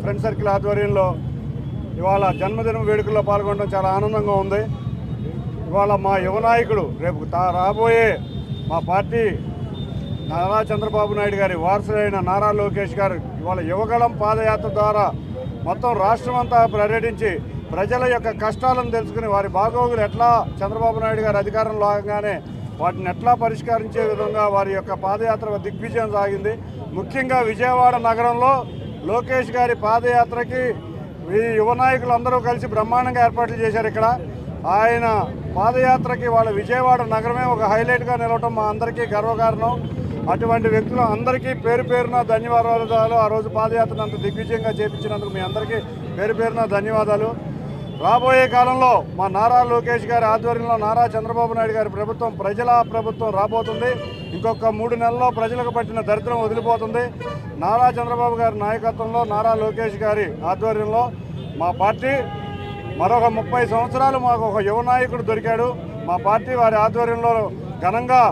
Friend circle ఆధ్వర్యంలో ఇవాళ జన్మదిన వేడుకల్లో పాల్గొనడం చాలా ఆనందంగా ఉంది. ఇవాళ మా యువ నాయకుడు రేపు రాబోయే మా పార్టీ నారా చంద్రబాబు నాయుడు గారి వారసుడైన నారా లోకేష్ గారు ఇవాళ యువగళం పాదయాత్ర ద్వారా మొత్తం రాష్ట్రం అంతా పర్యటించి ప్రజల యొక్క కష్టాలను తెలుసుకుని వారి బాగోగులు ఎట్లా చంద్రబాబు నాయుడు గారి అధికారంలో రాగానే వాటిని ఎట్లా పరిష్కరించే విధంగా వారి యొక్క పాదయాత్ర దిగ్విజయం సాగింది. ముఖ్యంగా విజయవాడ నగరంలో లోకేష్ గారి పాదయాత్రకి ఈ యువ నాయకులు అందరూ కలిసి బ్రహ్మాండంగా ఏర్పాట్లు చేశారు. ఇక్కడ ఆయన పాదయాత్రకి వాళ్ళ విజయవాడ నగరమే ఒక హైలైట్గా నిలవటం మా అందరికీ గర్వకారణం. అటువంటి వ్యక్తులు అందరికీ పేరు పేరున ధన్యవాదాలు. ఆ రోజు పాదయాత్రను అంత దిగ్విజయంగా చేపించినందుకు మీ అందరికీ పేరు పేరున ధన్యవాదాలు. రాబోయే కాలంలో మా నారా లోకేష్ గారి ఆధ్వర్యంలో నారా చంద్రబాబు నాయుడు గారి ప్రభుత్వం ప్రజల ప్రభుత్వం రాబోతుంది. ఇంకొక 3 నెలల్లో ప్రజలకు పట్టిన దరిద్రం వదిలిపోతుంది. నారా చంద్రబాబు గారి నాయకత్వంలో నారా లోకేష్ గారి ఆధ్వర్యంలో మా పార్టీ మరొక 30 సంవత్సరాలు మాకు ఒక యువ నాయకుడు దొరికాడు. మా పార్టీ వారి ఆధ్వర్యంలో ఘనంగా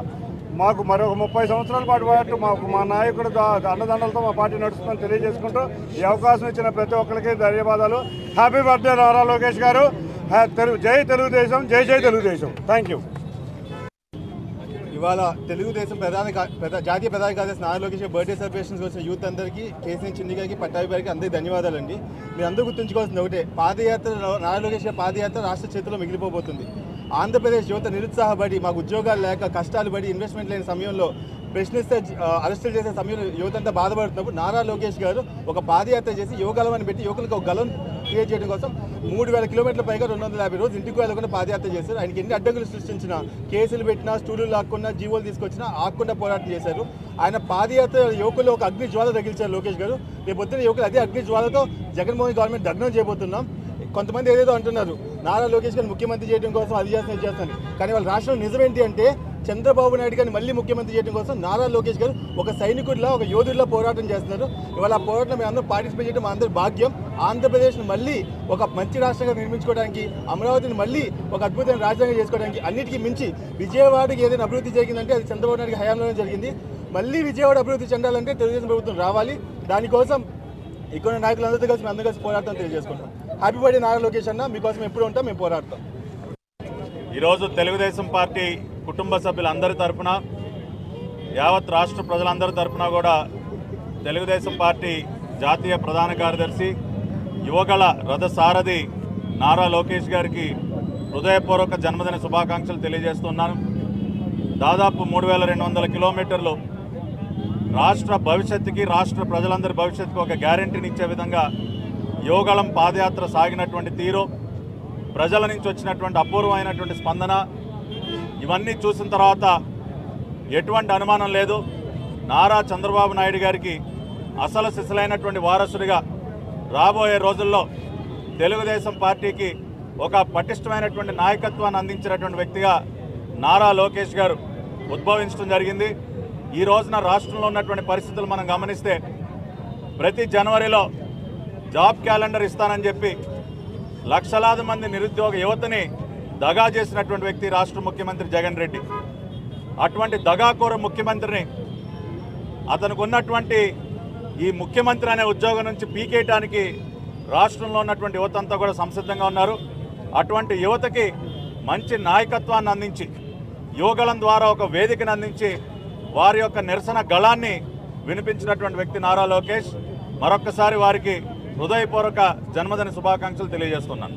మాకు మరొక 30 సంవత్సరాల పాటు మా నాయకుడు అండదండలతో మా పార్టీ నడుస్తుందని తెలియజేసుకుంటూ ఈ అవకాశం ఇచ్చిన ప్రతి ఒక్కరికి ధన్యవాదాలు. హ్యాపీ బర్త్డే నారా లోకేష్ గారు. జై తెలుగుదేశం, జై జై తెలుగుదేశం. Thank you. ఇవాళ తెలుగుదేశం జాతీయ ప్రధాన కార్యదర్శి నారా లోకేష్ బర్త్డే సెలబ్రేషన్స్ వచ్చిన యూత్ అందరికీ, కేసీఆర్ చిన్ని గారికి, పట్టాభి గారికి అందరికీ ధన్యవాదాలండి. మీరు అందరూ గుర్తుంచుకోవాల్సింది ఒకటే, పాదయాత్ర నారా లోకేష్ పాదయాత్ర రాష్ట్ర చేతిలో మిగిలిపోబోతుంది. ఆంధ్రప్రదేశ్ యువత నిరుత్సాహపడి మాకు ఉద్యోగాలు లేక కష్టాలు పడి ఇన్వెస్ట్మెంట్ లేని సమయంలో ప్రశ్నిస్తే అరెస్టులు చేసే సమయంలో యువత అంతా బాధపడుతున్నప్పుడు నారా లోకేష్ గారు ఒక పాదయాత్ర చేసి యువగలం అని పెట్టి యువకులకు ఒక గలం క్రియేట్ చేయడం కోసం 3000 కిలోమీటర్ల పైగా 250 రోజులు ఇంటికి వెళ్ళకుండా పాదయాత్ర చేశారు. ఆయనకి ఎన్ని అడ్డంకులు సృష్టించినా, కేసులు పెట్టినా, స్టూడియోలు లాక్కున్నా, జీవోలు తీసుకొచ్చినా ఆకుండా పోరాటం చేశారు. ఆయన పాదయాత్ర యువకులు ఒక అగ్ని జ్వాల తగిలిచారు లోకేష్ గారు. రేపు పొద్దున యువకులు అదే అగ్ని జ్వాలతో జగన్మోహన్ గవర్నమెంట్ దగ్నం చేయబోతున్నాం. కొంతమంది ఏదేదో అంటున్నారు నారా లోకేష్ గారిని ముఖ్యమంత్రి చేయడం కోసం అది చేస్తాను. కానీ వాళ్ళ రాష్ట్రం నిజమేంటి అంటే చంద్రబాబు నాయుడు గారిని మళ్ళీ ముఖ్యమంత్రి చేయడం కోసం నారా లోకేష్ గారు ఒక సైనికుడిలా, ఒక యోధుడిలా పోరాటం చేస్తున్నారు. ఇవాళ ఆ పోరాటం మేము అందరూ పార్టిసిపేట్ చేయడం మా అందరి భాగ్యం. ఆంధ్రప్రదేశ్ను మళ్ళీ ఒక మంచి రాష్ట్రంగా నిర్మించుకోవడానికి, అమరావతిని మళ్ళీ ఒక అద్భుతమైన రాజ్యాంగం చేసుకోవడానికి, అన్నిటికీ మించి విజయవాడకి ఏదైనా అభివృద్ధి జరిగిందంటే అది చంద్రబాబు నాయుడు హయాంలోనే జరిగింది. మళ్ళీ విజయవాడ అభివృద్ధి చెందాలంటే తెలుగుదేశం ప్రభుత్వం రావాలి. దానికోసం ఇక్కడ నాయకులందరితో కలిసి మేము అందరూ కలిసి పోరాటం తెలియజేసుకుంటాం. హ్యాపీ బర్త్డే నారా లోకేష్ అన్న, మీకోసం ఎప్పుడు ఉంటాం, మేము పోరాడతాం. ఈరోజు తెలుగుదేశం పార్టీ కుటుంబ సభ్యులందరి తరఫున, యావత్ రాష్ట్ర ప్రజలందరి తరఫున కూడా తెలుగుదేశం పార్టీ జాతీయ ప్రధాన కార్యదర్శి, యువగళ రథసారథి నారా లోకేష్ గారికి హృదయపూర్వక జన్మదిన శుభాకాంక్షలు తెలియజేస్తున్నాను. దాదాపు 3200 కిలోమీటర్లు రాష్ట్ర భవిష్యత్తుకి, రాష్ట్ర ప్రజలందరి భవిష్యత్తుకి ఒక గ్యారెంటీని ఇచ్చే విధంగా యువగళం పాదయాత్ర సాగినటువంటి తీరు, ప్రజల నుంచి వచ్చినటువంటి అపూర్వమైనటువంటి స్పందన, ఇవన్నీ చూసిన తర్వాత ఎటువంటి అనుమానం లేదు, నారా చంద్రబాబు నాయుడు గారికి అసలు సిసలైనటువంటి వారసుడిగా రాబోయే రోజుల్లో తెలుగుదేశం పార్టీకి ఒక పటిష్టమైనటువంటి నాయకత్వాన్ని అందించినటువంటి వ్యక్తిగా నారా లోకేష్ గారు ఉద్భవించడం జరిగింది. ఈ రోజున రాష్ట్రంలో ఉన్నటువంటి పరిస్థితులు మనం గమనిస్తే ప్రతి జనవరిలో జాబ్ క్యాలెండర్ ఇస్తానని చెప్పి లక్షలాది మంది నిరుద్యోగ యువతని దగా చేసినటువంటి వ్యక్తి రాష్ట్ర ముఖ్యమంత్రి జగన్ రెడ్డి. అటువంటి దగాకోర ముఖ్యమంత్రిని అతనికి ఉన్నటువంటి ఈ ముఖ్యమంత్రి అనే ఉద్యోగం నుంచి పీకేయటానికి రాష్ట్రంలో ఉన్నటువంటి యువత అంతా కూడా సంసిద్ధంగా ఉన్నారు. అటువంటి యువతకి మంచి నాయకత్వాన్ని అందించి, యువగళం ద్వారా ఒక వేదికను అందించి వారి యొక్క నిరసన గళాన్ని వినిపించినటువంటి వ్యక్తి నారా లోకేష్. మరొక్కసారి వారికి హృదయపూర్వక జన్మదిన శుభాకాంక్షలు తెలియజేస్తున్నాను.